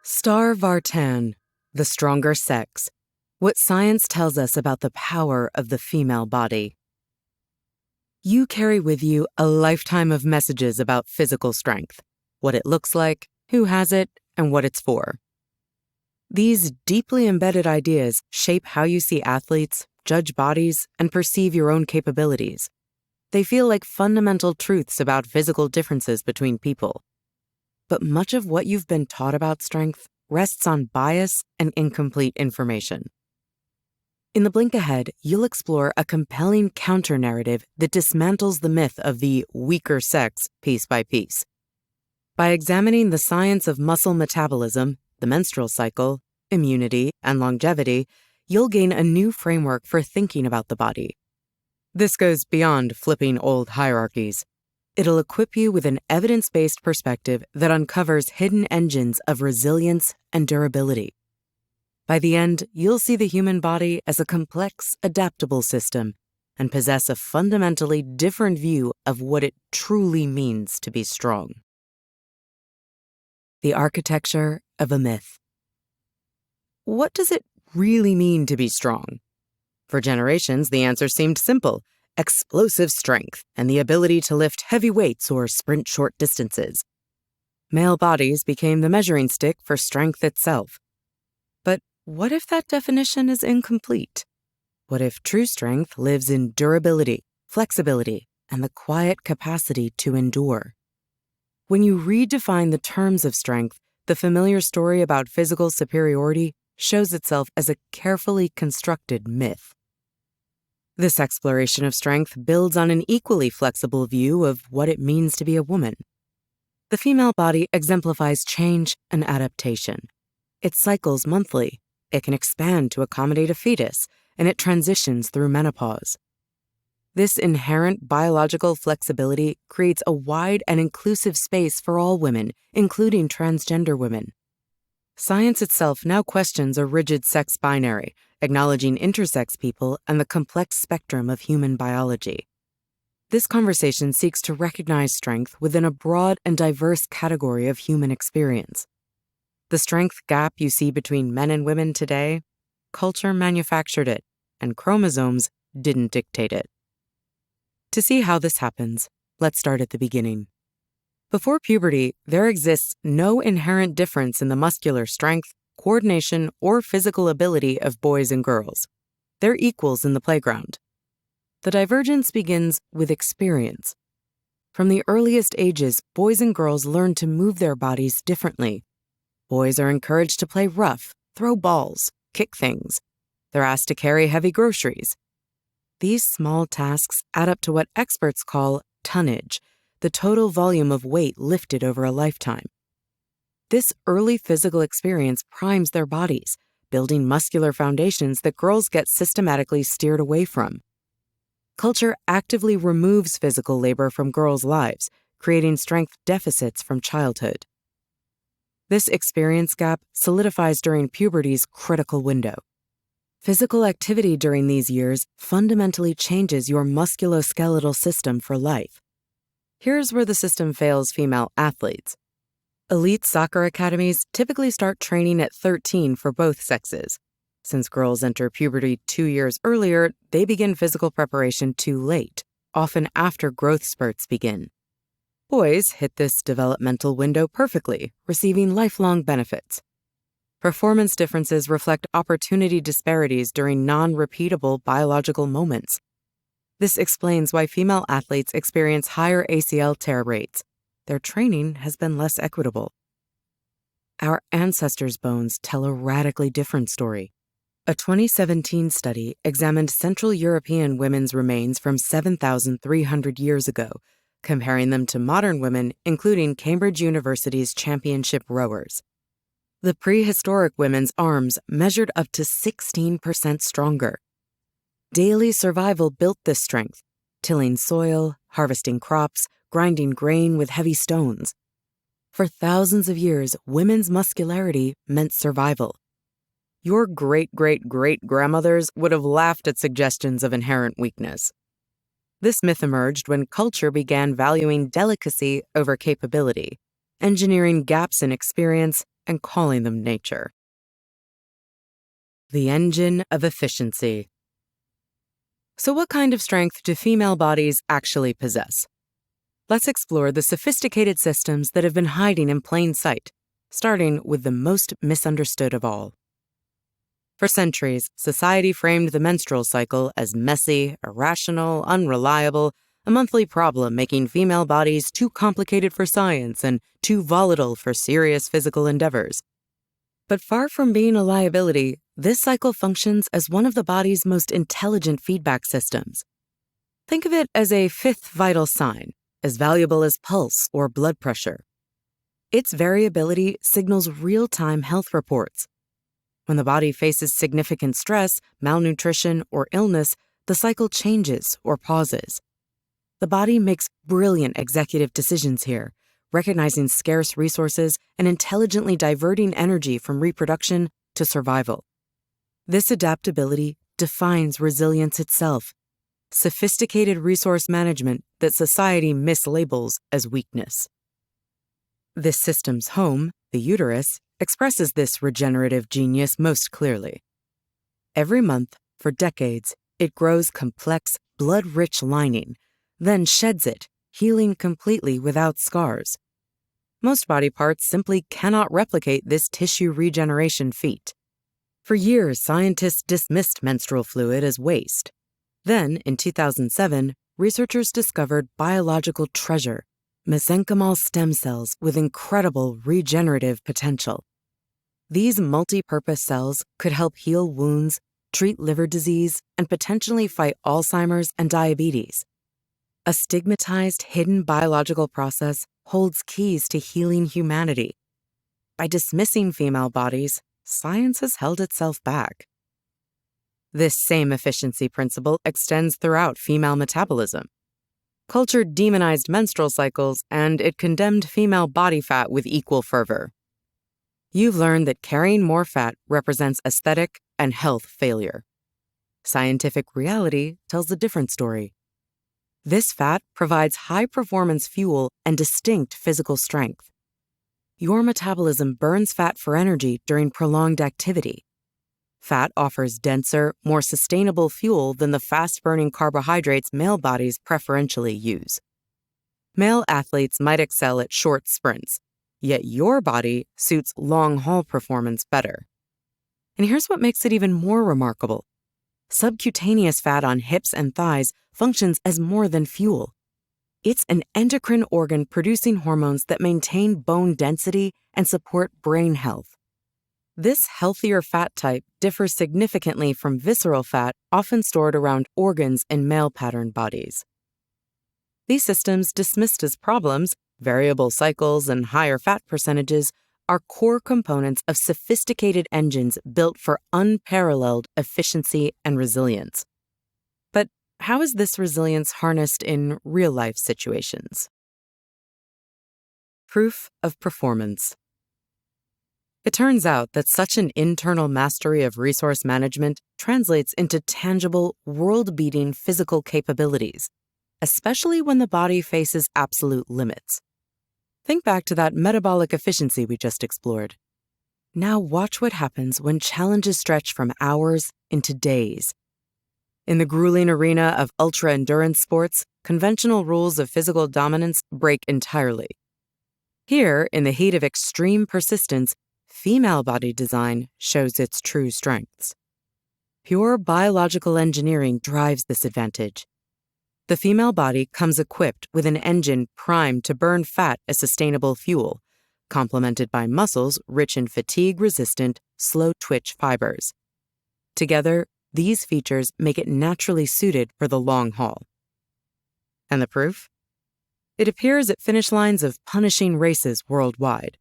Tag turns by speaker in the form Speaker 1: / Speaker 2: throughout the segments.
Speaker 1: Star Vartan, The Stronger Sex: What Science Tells Us About the Power of the Female Body. You carry with you a lifetime of messages about physical strength, what it looks like, who has it, and what it's for. These deeply embedded ideas shape how you see athletes, judge bodies, and perceive your own capabilities. They feel like fundamental truths about physical differences between people. But much of what you've been taught about strength rests on bias and incomplete information. In the Blink Ahead, you'll explore a compelling counter-narrative that dismantles the myth of the weaker sex piece by piece. By examining the science of muscle metabolism, the menstrual cycle, immunity, and longevity, you'll gain a new framework for thinking about the body. This goes beyond flipping old hierarchies. It'll equip you with an evidence-based perspective that uncovers hidden engines of resilience and durability. By the end, you'll see the human body as a complex, adaptable system and possess a fundamentally different view of what it truly means to be strong. The architecture of a myth. What does it really mean to be strong? For generations, the answer seemed simple: explosive strength and the ability to lift heavy weights or sprint short distances. Male bodies became the measuring stick for strength itself. But what if that definition is incomplete? What if true strength lives in durability, flexibility, and the quiet capacity to endure? When you redefine the terms of strength, the familiar story about physical superiority shows itself as a carefully constructed myth. This exploration of strength builds on an equally flexible view of what it means to be a woman. The female body exemplifies change and adaptation. It cycles monthly, it can expand to accommodate a fetus, and it transitions through menopause. This inherent biological flexibility creates a wide and inclusive space for all women, including transgender women. Science itself now questions a rigid sex binary, acknowledging intersex people and the complex spectrum of human biology. This conversation seeks to recognize strength within a broad and diverse category of human experience. The strength gap you see between men and women today, culture manufactured it, and chromosomes didn't dictate it. To see how this happens, let's start at the beginning. Before puberty, there exists no inherent difference in the muscular strength, coordination, or physical ability of boys and girls. They're equals in the playground. The divergence begins with experience. From the earliest ages, boys and girls learn to move their bodies differently. Boys are encouraged to play rough, throw balls, kick things. They're asked to carry heavy groceries. These small tasks add up to what experts call tonnage, the total volume of weight lifted over a lifetime. This early physical experience primes their bodies, building muscular foundations that girls get systematically steered away from. Culture actively removes physical labor from girls' lives, creating strength deficits from childhood. This experience gap solidifies during puberty's critical window. Physical activity during these years fundamentally changes your musculoskeletal system for life. Here's where the system fails female athletes. Elite soccer academies typically start training at 13 for both sexes. Since girls enter puberty 2 years earlier, they begin physical preparation too late, often after growth spurts begin. Boys hit this developmental window perfectly, receiving lifelong benefits. Performance differences reflect opportunity disparities during non-repeatable biological moments. This explains why female athletes experience higher ACL tear rates. Their training has been less equitable. Our ancestors' bones tell a radically different story. A 2017 study examined Central European women's remains from 7,300 years ago, comparing them to modern women, including Cambridge University's championship rowers. The prehistoric women's arms measured up to 16% stronger. Daily survival built this strength, tilling soil, harvesting crops, grinding grain with heavy stones. For thousands of years, women's muscularity meant survival. Your great-great-great-grandmothers would have laughed at suggestions of inherent weakness. This myth emerged when culture began valuing delicacy over capability, engineering gaps in experience, and calling them nature. The engine of efficiency. So, what kind of strength do female bodies actually possess? Let's explore the sophisticated systems that have been hiding in plain sight, starting with the most misunderstood of all. For centuries, society framed the menstrual cycle as messy, irrational, unreliable, a monthly problem making female bodies too complicated for science and too volatile for serious physical endeavors. But far from being a liability, this cycle functions as one of the body's most intelligent feedback systems. Think of it as a fifth vital sign, as valuable as pulse or blood pressure. Its variability signals real-time health reports. When the body faces significant stress, malnutrition, or illness, the cycle changes or pauses. The body makes brilliant executive decisions here, recognizing scarce resources and intelligently diverting energy from reproduction to survival. This adaptability defines resilience itself, sophisticated resource management that society mislabels as weakness. This system's home, the uterus, expresses this regenerative genius most clearly. Every month, for decades, it grows complex, blood-rich lining, then sheds it, healing completely without scars. Most body parts simply cannot replicate this tissue regeneration feat. For years, scientists dismissed menstrual fluid as waste. Then, in 2007, researchers discovered biological treasure, mesenchymal stem cells with incredible regenerative potential. These multi-purpose cells could help heal wounds, treat liver disease, and potentially fight Alzheimer's and diabetes. A stigmatized, hidden biological process holds keys to healing humanity. By dismissing female bodies, science has held itself back. This same efficiency principle extends throughout female metabolism. Culture demonized menstrual cycles, and it condemned female body fat with equal fervor. You've learned that carrying more fat represents aesthetic and health failure. Scientific reality tells a different story. This fat provides high-performance fuel and distinct physical strength. Your metabolism burns fat for energy during prolonged activity. Fat offers denser, more sustainable fuel than the fast-burning carbohydrates male bodies preferentially use. Male athletes might excel at short sprints, yet your body suits long-haul performance better. And here's what makes it even more remarkable. Subcutaneous fat on hips and thighs functions as more than fuel. It's an endocrine organ producing hormones that maintain bone density and support brain health. This healthier fat type differs significantly from visceral fat often stored around organs in male-patterned bodies. These systems, dismissed as problems, variable cycles, and higher fat percentages, are core components of sophisticated engines built for unparalleled efficiency and resilience. But how is this resilience harnessed in real-life situations? Proof of performance. It turns out that such an internal mastery of resource management translates into tangible, world-beating physical capabilities, especially when the body faces absolute limits. Think back to that metabolic efficiency we just explored. Now watch what happens when challenges stretch from hours into days. In the grueling arena of ultra-endurance sports, conventional rules of physical dominance break entirely. Here, in the heat of extreme persistence, female body design shows its true strengths. Pure biological engineering drives this advantage. The female body comes equipped with an engine primed to burn fat as sustainable fuel, complemented by muscles rich in fatigue-resistant, slow-twitch fibers. Together, these features make it naturally suited for the long haul. And the proof? It appears at finish lines of punishing races worldwide.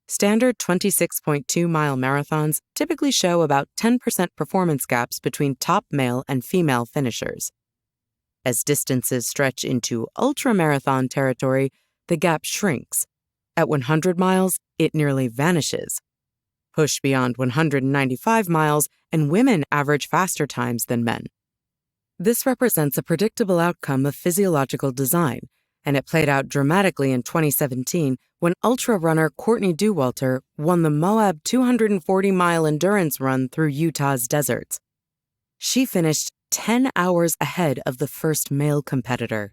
Speaker 1: Standard 26.2-mile marathons typically show about 10% performance gaps between top male and female finishers. As distances stretch into ultramarathon territory, the gap shrinks. At 100 miles, it nearly vanishes. Push beyond 195 miles, and women average faster times than men. This represents a predictable outcome of physiological design, and it played out dramatically in 2017 when ultra-runner Courtney Dauwalter won the Moab 240-mile endurance run through Utah's deserts. She finished 10 hours ahead of the first male competitor.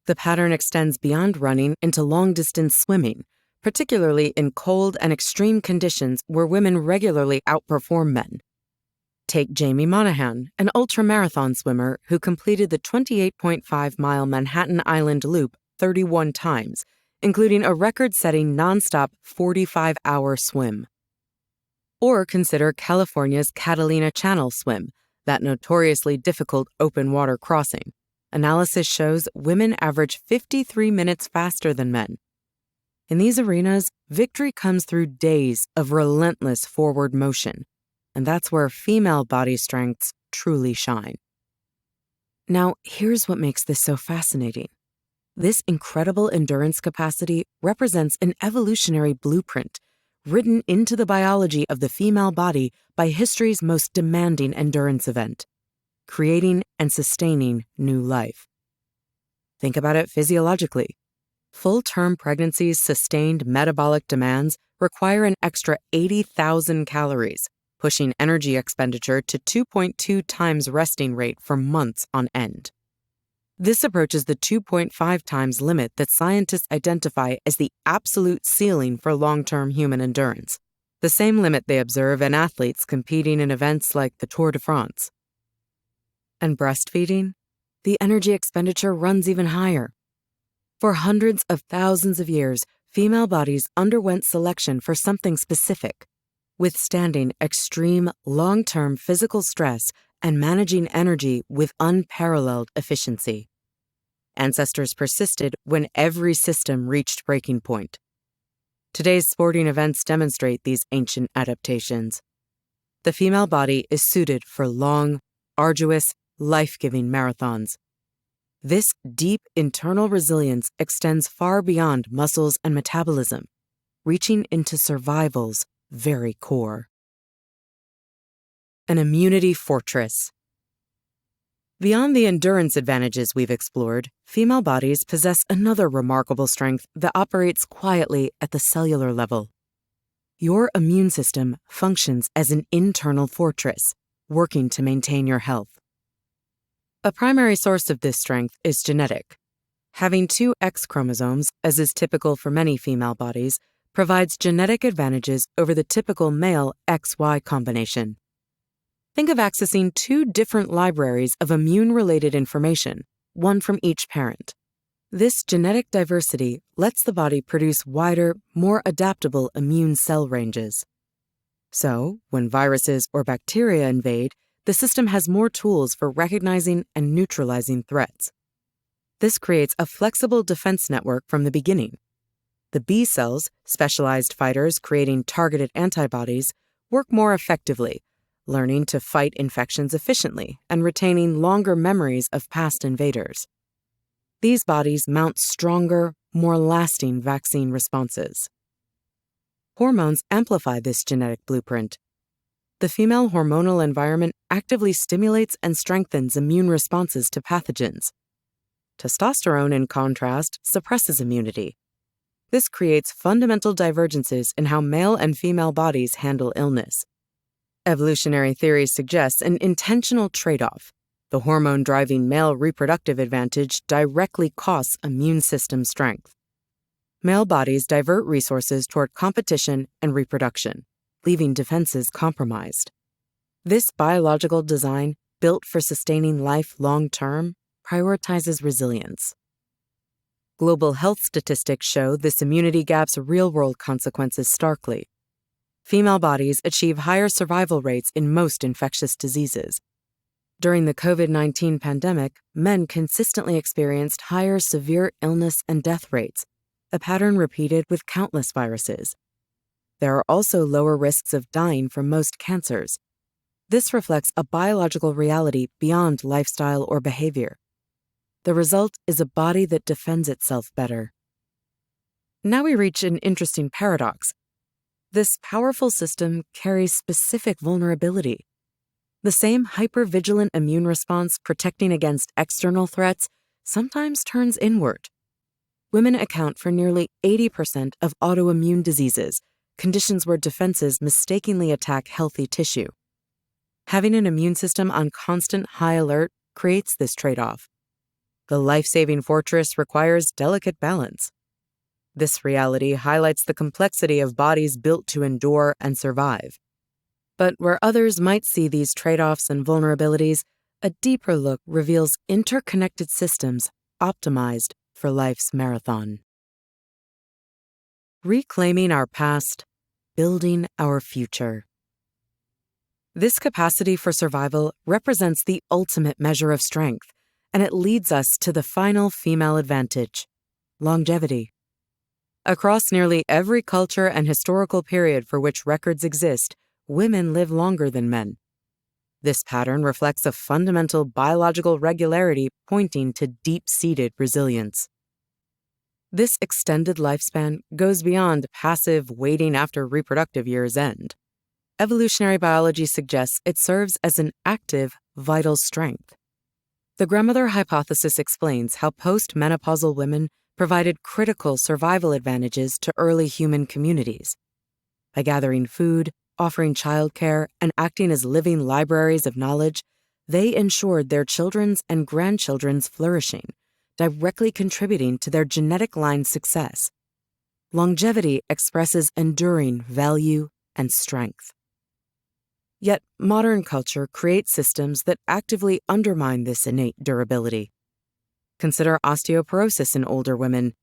Speaker 1: The pattern extends beyond running into long-distance swimming, particularly in cold and extreme conditions where women regularly outperform men. Take Jamie Monahan, an ultramarathon swimmer who completed the 28.5-mile Manhattan Island Loop 31 times, including a record-setting nonstop 45-hour swim. Or consider California's Catalina Channel swim, that notoriously difficult open-water crossing. Analysis shows women average 53 minutes faster than men. In these arenas, victory comes through days of relentless forward motion, and that's where female body strengths truly shine. Now, here's what makes this so fascinating. This incredible endurance capacity represents an evolutionary blueprint written into the biology of the female body by history's most demanding endurance event, creating and sustaining new life. Think about it physiologically. Full-term pregnancy's sustained metabolic demands require an extra 80,000 calories, pushing energy expenditure to 2.2 times resting rate for months on end. This approaches the 2.5 times limit that scientists identify as the absolute ceiling for long-term human endurance, the same limit they observe in athletes competing in events like the Tour de France. And breastfeeding? The energy expenditure runs even higher. For hundreds of thousands of years, female bodies underwent selection for something specific, withstanding extreme long-term physical stress and managing energy with unparalleled efficiency. Ancestors persisted when every system reached breaking point. Today's sporting events demonstrate these ancient adaptations. The female body is suited for long, arduous, life-giving marathons. This deep internal resilience extends far beyond muscles and metabolism, reaching into survival's very core. An immunity fortress. Beyond the endurance advantages we've explored, female bodies possess another remarkable strength that operates quietly at the cellular level. Your immune system functions as an internal fortress, working to maintain your health. A primary source of this strength is genetic. Having two X chromosomes, as is typical for many female bodies, provides genetic advantages over the typical male XY combination. Think of accessing two different libraries of immune-related information, one from each parent. This genetic diversity lets the body produce wider, more adaptable immune cell ranges. So, when viruses or bacteria invade, the system has more tools for recognizing and neutralizing threats. This creates a flexible defense network from the beginning. The B cells, specialized fighters creating targeted antibodies, work more effectively, learning to fight infections efficiently and retaining longer memories of past invaders. These bodies mount stronger, more lasting vaccine responses. Hormones amplify this genetic blueprint. The female hormonal environment actively stimulates and strengthens immune responses to pathogens. Testosterone, in contrast, suppresses immunity. This creates fundamental divergences in how male and female bodies handle illness. Evolutionary theory suggests an intentional trade-off. The hormone-driving male reproductive advantage directly costs immune system strength. Male bodies divert resources toward competition and reproduction, leaving defenses compromised. This biological design, built for sustaining life long-term, prioritizes resilience. Global health statistics show this immunity gap's real-world consequences starkly. Female bodies achieve higher survival rates in most infectious diseases. During the COVID-19 pandemic, men consistently experienced higher severe illness and death rates, a pattern repeated with countless viruses. There are also lower risks of dying from most cancers. This reflects a biological reality beyond lifestyle or behavior. The result is a body that defends itself better. Now we reach an interesting paradox. This powerful system carries specific vulnerability. The same hypervigilant immune response protecting against external threats sometimes turns inward. Women account for nearly 80% of autoimmune diseases, conditions where defenses mistakenly attack healthy tissue. Having an immune system on constant high alert creates this trade-off. The life-saving fortress requires delicate balance. This reality highlights the complexity of bodies built to endure and survive. But where others might see these trade-offs and vulnerabilities, a deeper look reveals interconnected systems optimized for life's marathon. Reclaiming our past, building our future. This capacity for survival represents the ultimate measure of strength, and it leads us to the final female advantage: longevity. Across nearly every culture and historical period for which records exist, women live longer than men. This pattern reflects a fundamental biological regularity pointing to deep-seated resilience. This extended lifespan goes beyond passive waiting after reproductive years end. Evolutionary biology suggests it serves as an active, vital strength. The grandmother hypothesis explains how post-menopausal women provided critical survival advantages to early human communities. By gathering food, offering childcare, and acting as living libraries of knowledge, they ensured their children's and grandchildren's flourishing, directly contributing to their genetic line's success. Longevity expresses enduring value and strength. Yet, modern culture creates systems that actively undermine this innate durability. Consider osteoporosis in older women.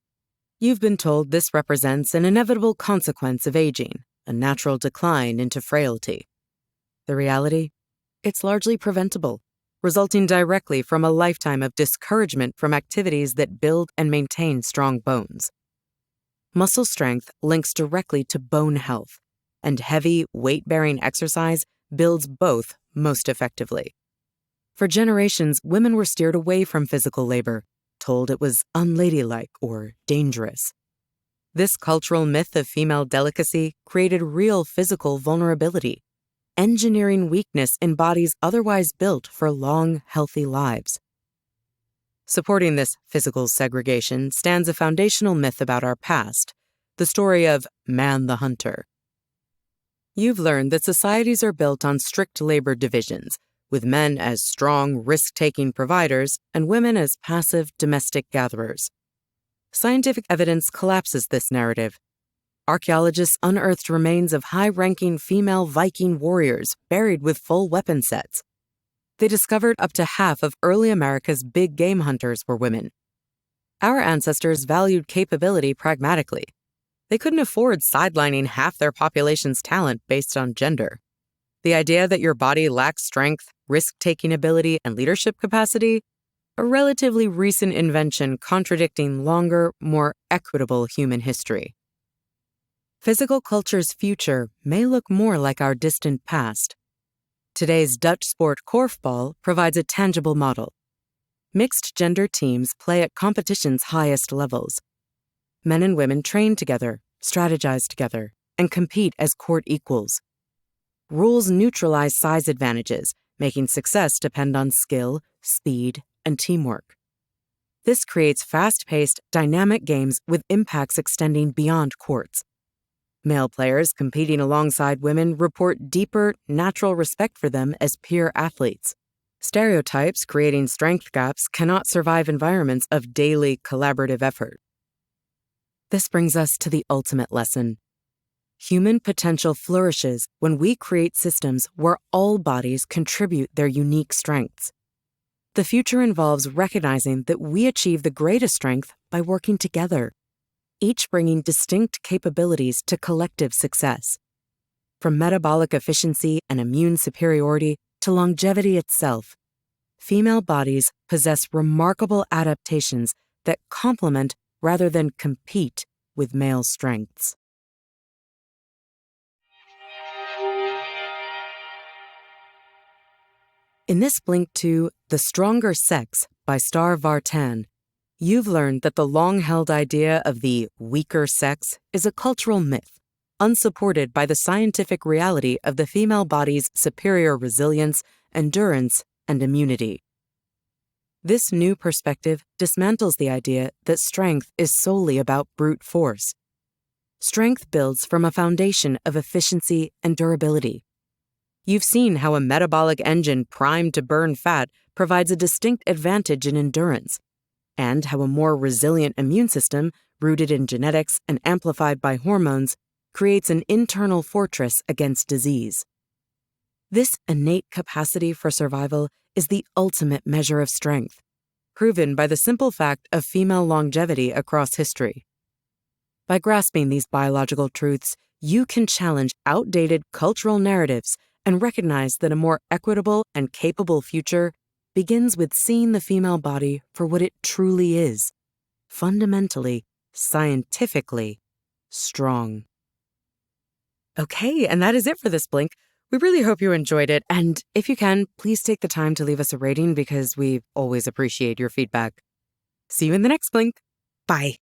Speaker 1: You've been told this represents an inevitable consequence of aging, a natural decline into frailty. The reality? It's largely preventable, resulting directly from a lifetime of discouragement from activities that build and maintain strong bones. Muscle strength links directly to bone health, and heavy, weight-bearing exercise builds both most effectively. For generations, women were steered away from physical labor, told it was unladylike or dangerous. This cultural myth of female delicacy created real physical vulnerability, engineering weakness in bodies otherwise built for long, healthy lives. Supporting this physical segregation stands a foundational myth about our past, the story of man the hunter. You've learned that societies are built on strict labor divisions, with men as strong, risk-taking providers and women as passive, domestic gatherers. Scientific evidence collapses this narrative. Archaeologists unearthed remains of high-ranking female Viking warriors buried with full weapon sets. They discovered up to half of early America's big game hunters were women. Our ancestors valued capability pragmatically. They couldn't afford sidelining half their population's talent based on gender. The idea that your body lacks strength, risk-taking ability, and leadership capacity? A relatively recent invention contradicting longer, more equitable human history. Physical culture's future may look more like our distant past. Today's Dutch sport korfbal provides a tangible model. Mixed-gender teams play at competition's highest levels. Men and women train together, strategize together, and compete as court equals. Rules neutralize size advantages, making success depend on skill, speed, and teamwork. This creates fast-paced, dynamic games with impacts extending beyond courts. Male players competing alongside women report deeper, natural respect for them as peer athletes. Stereotypes creating strength gaps cannot survive environments of daily collaborative effort. This brings us to the ultimate lesson. Human potential flourishes when we create systems where all bodies contribute their unique strengths. The future involves recognizing that we achieve the greatest strength by working together, each bringing distinct capabilities to collective success. From metabolic efficiency and immune superiority to longevity itself, female bodies possess remarkable adaptations that complement rather than compete with male strengths. In this link to The Stronger Sex by Star Vartan, you've learned that the long-held idea of the weaker sex is a cultural myth, unsupported by the scientific reality of the female body's superior resilience endurance, and immunity. This new perspective dismantles the idea that strength is solely about brute force. Strength builds from a foundation of efficiency and durability. You've seen how a metabolic engine primed to burn fat provides a distinct advantage in endurance, and how a more resilient immune system, rooted in genetics and amplified by hormones, creates an internal fortress against disease. This innate capacity for survival is the ultimate measure of strength, proven by the simple fact of female longevity across history. By grasping these biological truths, you can challenge outdated cultural narratives and recognize that a more equitable and capable future begins with seeing the female body for what it truly is: fundamentally, scientifically strong. Okay, and that is it for this Blink. We really hope you enjoyed it, and if you can, please take the time to leave us a rating because we always appreciate your feedback. See you in the next Blink. Bye.